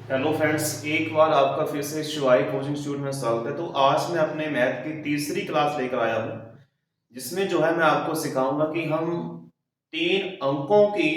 Hello friends, एक बार आपका फिर से शिवाई कोचिंग इंस्टीट्यूट में स्वागत है। तो आज मैं अपने मैथ की तीसरी क्लास लेकर आया हूँ, जिसमें जो है मैं आपको सिखाऊंगा कि हम तीन अंकों की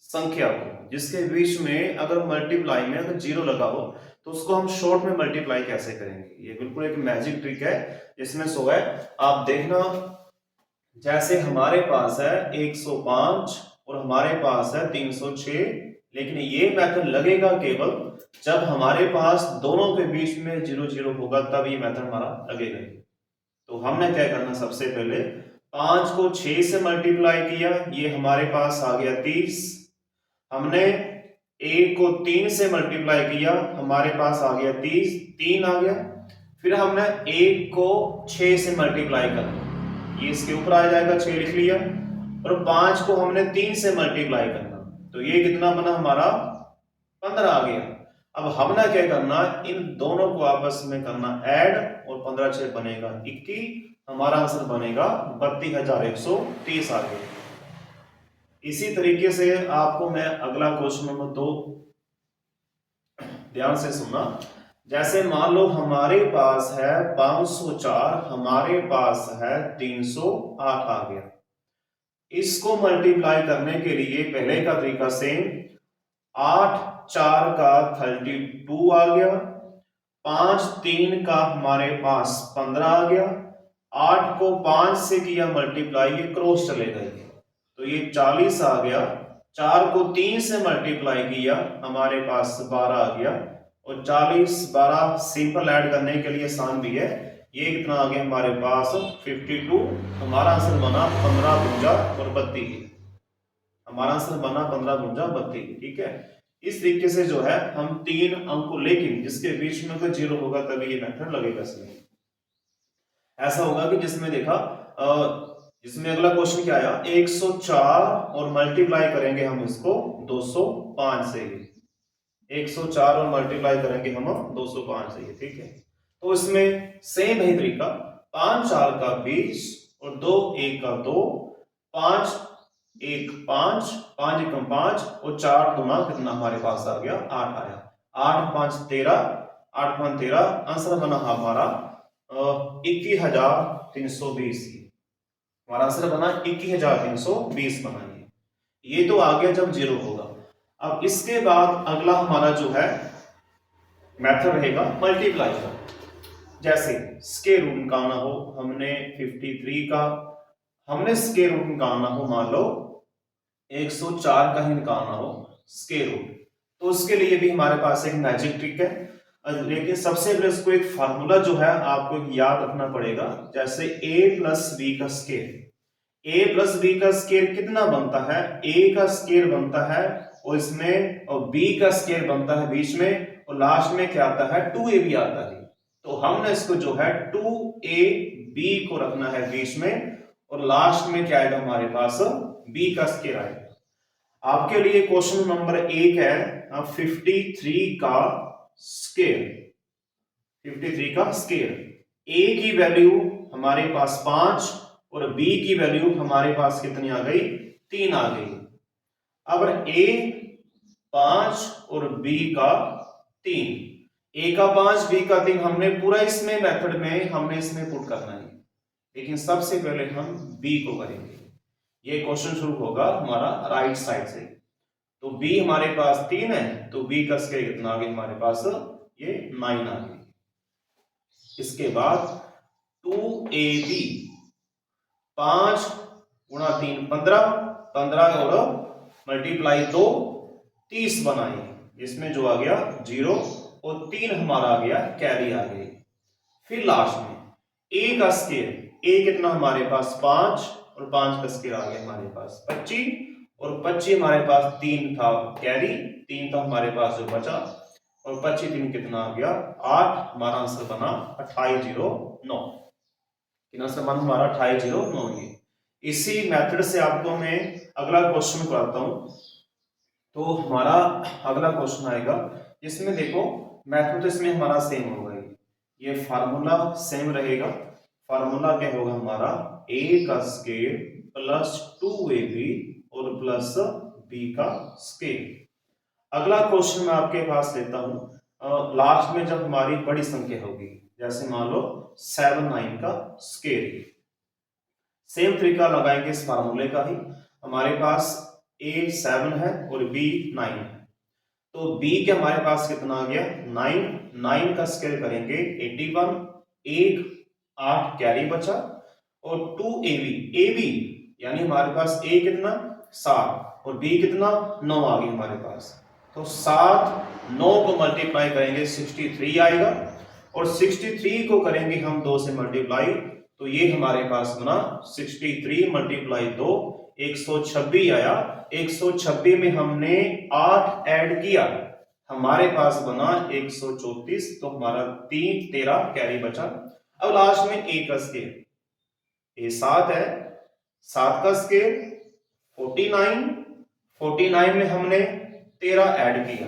संख्या को जिसके बीच में अगर मल्टीप्लाई में अगर जीरो लगा हो तो उसको हम शॉर्ट में मल्टीप्लाई कैसे करेंगे। ये बिल्कुल एक मैजिक ट्रिक है, इसमें सो है। आप देखना, जैसे हमारे पास है 105 और हमारे पास है 306, लेकिन ये मेथड लगेगा केवल जब हमारे पास दोनों के बीच में जीरो जीरो होगा, तब ये मेथड हमारा लगेगा। तो हमने क्या करना, सबसे पहले 5 को 6 से मल्टीप्लाई किया, ये हमारे पास आ गया 30। हमने 1 को 3 से मल्टीप्लाई किया, हमारे पास आ गया 30, 3 आ गया। फिर हमने 1 को 6 से मल्टीप्लाई करना, ये इसके ऊपर आ जाएगा, 6 लिख लिया। और 5 को हमने 3 से मल्टीप्लाई करना, तो ये कितना बना हमारा, 15 आ गया। अब हमने क्या करना, इन दोनों को आपस में करना ऐड, और 15 6 बनेगा 21, हमारा आंसर बनेगा 32,130 आ गया। इसी तरीके से आपको मैं अगला क्वेश्चन नंबर 2 ध्यान से सुनना। जैसे मान लो हमारे पास है 504, हमारे पास है 308 आ गया। इसको मल्टीप्लाई करने के लिए पहले का तरीका सेम, 8 4 का 32 आ गया, 5 3 का हमारे पास 15 आ गया, 8 को 5 से किया मल्टीप्लाई, ये क्रॉस चलेगा ये, तो ये 40 आ गया। 4 को 3 से मल्टीप्लाई किया, हमारे पास 12 आ गया। और 40 12 सिंपल ऐड करने के लिए आसान भी है, ये कितना आ गया हमारे पास 52। हमारा आंसर बना 15 52 और 32। हमारा आंसर बना 15 52 32। ठीक है, इस तरीके से जो है हम तीन अंक को, लेकिन जिसके बीच में कोई जीरो होगा तभी ये मेथड लगेगा। इसमें ऐसा होगा कि जिसमें देखा, इसमें अगला क्वेश्चन क्या आया, 104 और मल्टीप्लाई करेंगे हम इसको 205 से। 104 और मल्टीप्लाई करेंगे हम 205 से, ठीक है। तो इसमें सेम ही तरीका, 5 4 का 20 और 2 1 का 2, 5 1 5, 5 1 5 और 4 दूना कितना हमारे पास आ गया, 8 आया। 8 5 13, 8 5 13, आंसर बना हमारा 21,320। हमारा आंसर बना 21,320 बना। ये तो आ गया जब जीरो होगा। अब इसके बाद अगला हमारा जो है मेथड रहेगा मल्टीप्लाई का। जैसे स्क्वायर रूट निकालना हो, हमने 53 का, हमने स्क्वायर रूट निकालना हो, मान लो 104 का ही निकालना हो स्क्वायर रूट, तो उसके लिए भी हमारे पास एक मैजिक ट्रिक है। लेकिन सबसे पहले इसको एक फार्मूला जो है आपको याद रखना पड़ेगा। जैसे a प्लस बी का स्क्वायर, a प्लस बी का स्क्वायर कितना बनता है, a का स्क्वायर बनता है और इसमें, और b का स्क्वायर बनता है बीच में, और लास्ट में क्या आता है, 2ab आता है। तो हमने इसको जो है 2ab को रखना है बीच में, और लास्ट में क्या आएगा हमारे पास, b का स्क्वायर आएगा। आपके लिए क्वेश्चन नंबर 1 है 53 का स्क्वायर। 53 का स्क्वायर, a की वैल्यू हमारे पास 5 और b की वैल्यू हमारे पास कितनी आ गई, 3 आ गई। अब a 5 और b का 3, a का 5 b का 3, हमने पूरा इसमें मेथड में हमने इसमें पुट करना है, लेकिन सबसे पहले हम b को करेंगे। ये क्वेश्चन शुरू होगा हमारा राइट साइड से, तो b हमारे पास 3 है, तो b का स्क्वायर कितना आ गया हमारे पास, ये 9 आ गया। इसके बाद 2ab, 5 गुणा 3 15, 15 और मल्टीप्लाई 2 30 बनाए, इसमें जो आ गया 0 और 3 हमारा आ गया कैरी आ गई। फिर लास्ट में a का स्क्वायर, a कितना हमारे पास 5 और 5 का स्क्वायर आ गया हमारे पास 25, और 25 हमारे पास 3 था कैरी, 3 था हमारे पास जो बचा, और 25 3 कितना आ गया 8। हमारा आंसर बना 2809। आंसर बना हमारा 2809। ये इसी मेथड से आपको मैं अगला क्वेश्चन कराता हूं। तो हमारा अगला क्वेश्चन आएगा, इसमें देखो मेथड तो इसमें हमारा सेम होगा, ये फार्मूला सेम रहेगा। फार्मूला क्या होगा हमारा, a का स्क्वायर प्लस 2ab और प्लस b का स्क्वायर। अगला क्वेश्चन मैं आपके पास लेता हूं। लास्ट में जब हमारी बड़ी संख्या होगी, जैसे मान लो 7 9 का स्केयर, सेम तरीका लगाएंगे इस फार्मूले का ही। हमारे पास a 7 है और b 9 है, तो b के हमारे पास कितना आ गया 9, 9 का स्केयर करेंगे 81, एक 8 कैरी बचा और 2ab, यानी हमारे पास a कितना 7 और b कितना 9 आ गया हमारे पास। तो 7 9 को मल्टीप्लाई करेंगे 63 आएगा और 63 को करेंगे हम 2 से मल्टीप्लाई, तो ये हमारे पास बना 63 मल्टीप्लाई 2 126 आया। 126 में हमने 8 ऐड किया, हमारे पास बना 134, तो हमारा 3 13 कैरी बचा। अब लास्ट में a का स्केयर, ये 7 है, 7 का स्केयर 49, 49 में हमने 13 ऐड किया,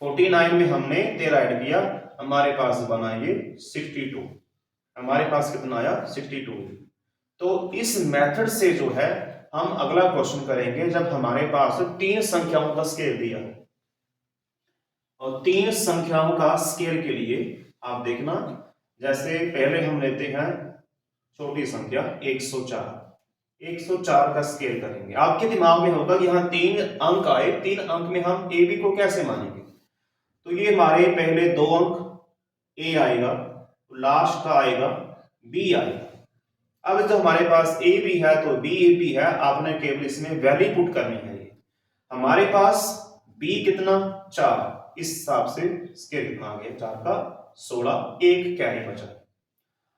49 में हमने 13 ऐड किया, हमारे पास बना ये 62, हमारे पास कितना आया 62। तो इस मेथड से जो है हम अगला क्वेश्चन करेंगे जब हमारे पास 3 संख्याओं का स्केयर दिया है। और 3 संख्याओं का स्केयर के लिए आप देखना, जैसे पहले हम लेते हैं छोटी संख्या 104, 104 का स्केयर करेंगे। आपके दिमाग में होगा कि यहाँ 3 अंक आए, 3 अंक में हम ए बी को कैसे मानेंगे। तो ये हमारे पहले 2 अंक ए आएगा, लास्ट का आएगा बी आएगा। अब जब हमारे पास ए बी है तो बी ए बी है, आपने केवल इसमें वैल्यू पुट करनी है। हमारे पास बी कितना 4, इस हिसाब से स्केयर कितना आ गया 4 का 16, एक कैरी बचा।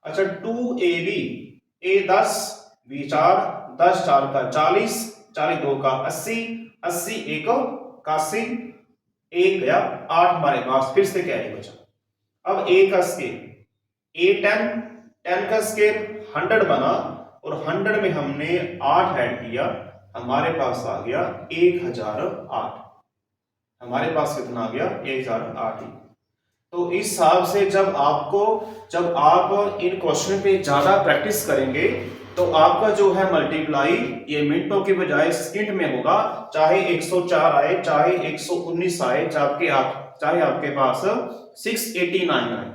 अच्छा 2ab, ए 10 बी 4, 10 4 का 40, 40 2 का 80, 80 1 81, एक गया 8 हमारे पास फिर से कैरी बचा। अब a का स्केयर a 10, 10 का स्केयर 100 बना और 100 में हमने 8 ऐड किया, हमारे पास आ गया 1008, हमारे पास कितना आ गया 1008 ही। तो इस हिसाब से जब आप इन क्वेश्चन पे ज्यादा प्रैक्टिस करेंगे तो आपका जो है मल्टीप्लाई ये मिनटों के बजाय सेकंड में होगा। चाहे 104 आए, चाहे 119 आए, चाहे आपके पास 689 आए,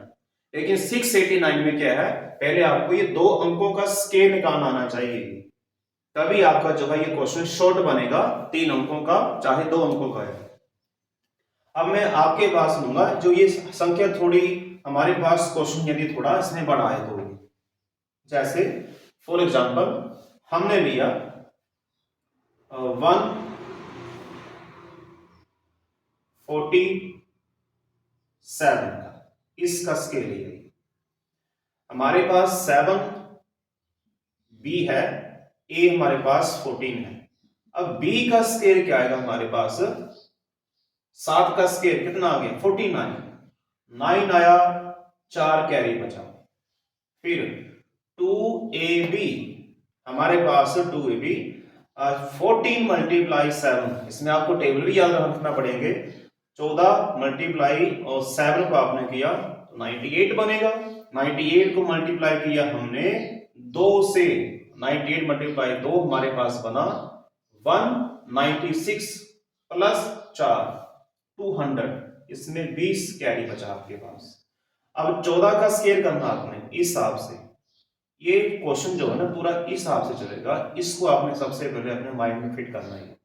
लेकिन 689 में क्या है, पहले आपको ये 2 अंकों का स्केयर निकालना आना चाहिए, तभी आपका जो है ये क्वेश्चन शॉर्ट बनेगा 3 अंकों का, चाहे 2 अंकों का है। अब मैं आपके पास लूंगा जो ये संख्या थोड़ी हमारे पास क्वेश्चन यदि थोड़ा इसमें बड़ा है तो, जैसे फॉर एग्जांपल हमने लिया 147 का, इसका स्केल लिया, हमारे पास 7 बी है, ए हमारे पास 14 है। अब बी का स्केल क्या आएगा, हमारे पास 7 का स्केल कितना आ गया 49, 9 आया, 4 कैरी बचा। फिर 2ab, हमारे पास 2ab 14 मल्टीप्लाई 7, इसमें आपको टेबल भी याद रखना पड़ेंगे, 14 मल्टीप्लाई और 7 को आपने किया तो 98 बनेगा। 98 को मल्टीप्लाई किया हमने 2 से, 98 मल्टीप्लाई 2 हमारे पास बना 196 प्लस 4 200, इसमें 20 कैरी बचा आपके पास। अब 14 का स्केयर करना आपने इस हिसाब से, ये क्वेश्चन जो है ना पूरा इस हिसाब से चलेगा, इसको आपने सबसे पहले अपने माइंड में फिट करना है,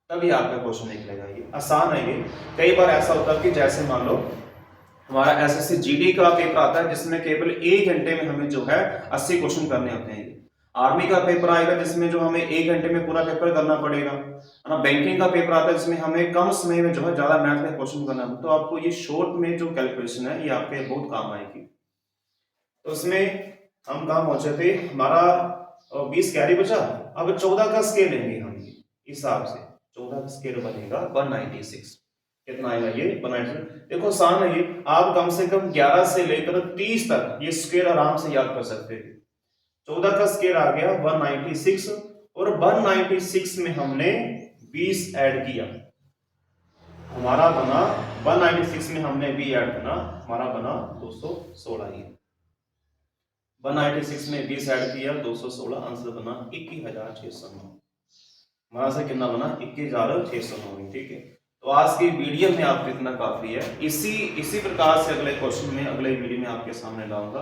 तभी आपका क्वेश्चन निकलेगा। ये आसान है। ये कई बार ऐसा होता है कि जैसे मान लो हमारा एसएससी जीडी का पेपर आता है जिसमें केवल 1 घंटे में हमें जो है 80 क्वेश्चन करने होते हैं। आर्मी का पेपर आएगा जिसमें जो हमें 1 घंटे में पूरा पेपर करना पड़ेगा, है ना। बैंकिंग का पेपर आता है जिसमें हमें कम समय में जो है ज्यादा मैथ का क्वेश्चन करना है, तो आपको ये शॉर्ट में जो कैलकुलेशन है ये आपके बहुत काम आएगी। तो उसमें हम कहाँ पहुंचे थे, हमारा 20 कैरी बचा। अब 14 का स्केल लेंगे हम इस हिसाब से, 14 का स्केल बनेगा 196, कितना आएगा ये 196। देखो आसान है ये, आप कम से कम 11 से लेकर 30 तक ये स्केल आराम से याद कर सकते हैं। 14 का स्केल आ गया 196 और 196 में हमने 20 ऐड किया, हमारा बना 196 में हमने 20 ऐड करना, हमारा बना 216 ही। 196 में 20 ऐड किया 216, आंसर बना 21,609। हमारा से कितना बना 21,609, ठीक है। तो आज की वीडियो में आपको इतना काफी है। इसी प्रकार से अगले क्वेश्चन में अगले वीडियो में आपके सामने लाऊंगा।